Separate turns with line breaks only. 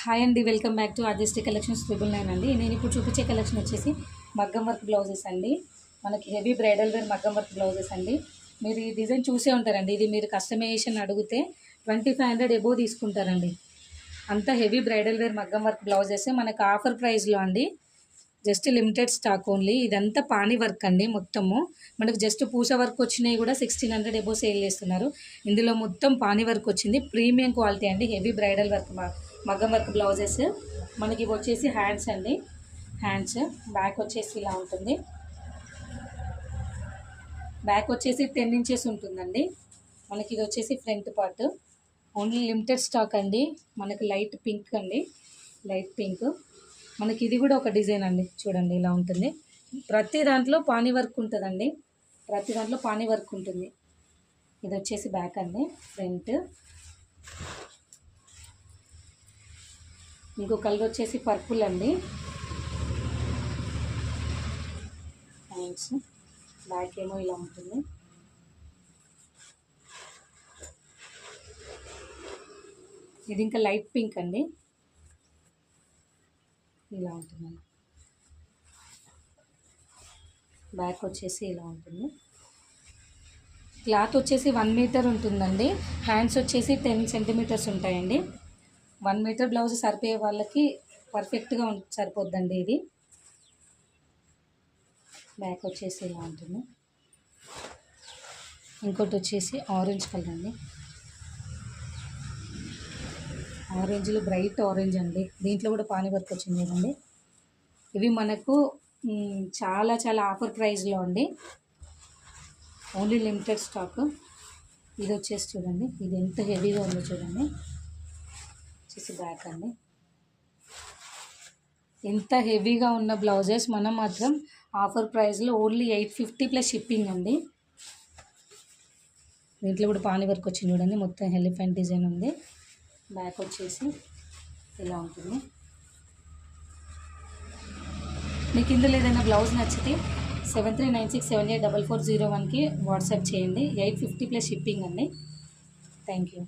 Hi అండి, welcome back to ఆర్జెస్టీ collections 999 అండి. నేను ఇప్పుడు చూపించే కలెక్షన్ వచ్చేసి మగ్గం వర్క్ బ్లౌజెస్ అండి. మనకి హెవీ బ్రైడల్ వేర్ మగ్గం వర్క్ బ్లౌజెస్ అండి. మీరు ఈ డిజైన్ చూసే ఉంటారండి. ఇది మీరు కస్టమైజేషన్ అడిగితే 2500 ఎబోవ్ తీసుకుంటారండి. అంత హెవీ బ్రైడల్ వేర్ మగ్గం వర్క్ బ్లౌజెస్ మనకు ఆఫర్ ప్రైస్లో అండి. Just limited stock only. ఇదంతా పానీ వర్క్ అండి. మొత్తము మనకు జస్ట్ పూస వర్క్ వచ్చినాయి కూడా 1600 ఎబోవ్ సేల్ చేస్తున్నారు. ఇందులో మొత్తం పానీ వర్క్ వచ్చింది. ప్రీమియం క్వాలిటీ అండి. హెవీ బ్రైడల్ వర్క్ మగ్గం వర్క్ బ్లౌజెస్. మనకి ఇవి వచ్చేసి హ్యాండ్స్ అండి. హ్యాండ్స్ బ్యాక్ వచ్చేసి ఇలా ఉంటుంది. బ్యాక్ వచ్చేసి 10 ఇంచెస్ ఉంటుందండి. మనకి ఇది వచ్చేసి front part. Only limited stock అండి. మనకి లైట్ పింక్ అండి, లైట్ పింక్. మనకి ఇది కూడా ఒక డిజైన్ అండి. చూడండి ఇలా ఉంటుంది. ప్రతి దాంట్లో పానీ వర్క్ ఉంటుందండి. ప్రతి దాంట్లో పానీ వర్క్ ఉంటుంది. ఇది వచ్చేసి బ్యాక్ అండి, ఫ్రంట్. ఇంకో కలర్ వచ్చేసి పర్పుల్ అండి. హ్యాండ్స్ బ్యాక్ ఏమో ఇలా ఉంటుంది. ఇది ఇంకా లైట్ పింక్ అండి. ఇలా ఉంటుందండి. బ్యాక్ వచ్చేసి ఇలా ఉంటుంది. క్లాత్ వచ్చేసి 1 మీటర్ ఉంటుందండి. హ్యాండ్స్ వచ్చేసి 10 సెంటీమీటర్స్ ఉంటాయండి. 1 మీటర్ బ్లౌజ్ సరిపోయే వాళ్ళకి పర్ఫెక్ట్గా సరిపోద్దండి ఇది. బ్యాక్ వచ్చేసి ఇలా ఉంటుంది. ఇంకోటి వచ్చేసి ఆరెంజ్ కలర్ అండి. ఆరెంజ్లో బ్రైట్ ఆరెంజ్ అండి. దీంట్లో కూడా పానీ వర్క్ వచ్చింది కదండి. ఇవి మనకు చాలా చాలా ఆఫర్ ప్రైస్లో అండి. Only limited stock. ఇది వచ్చేసి చూడండి, ఇది ఎంత హెవీగా ఉందో చూడండి. వచ్చేసి బ్యాక్ అండి. ఎంత హెవీగా ఉన్న బ్లౌజెస్ మనం మాత్రం ఆఫర్ ప్రైస్లో ఓన్లీ 850 ప్లస్ షిప్పింగ్ అండి. దీంట్లో కూడా పానీ వర్క్ వచ్చింది చూడండి. మొత్తం ఎలిఫెంట్ డిజైన్ ఉంది. బ్యాక్ వచ్చేసి ఇలా ఉంటుంది. మీకు ఇందులో ఏదైనా బ్లౌజ్ నచ్చితే 7396784401కి వాట్సాప్ చేయండి. 850 ప్లస్ షిప్పింగ్ అండి. Thank you.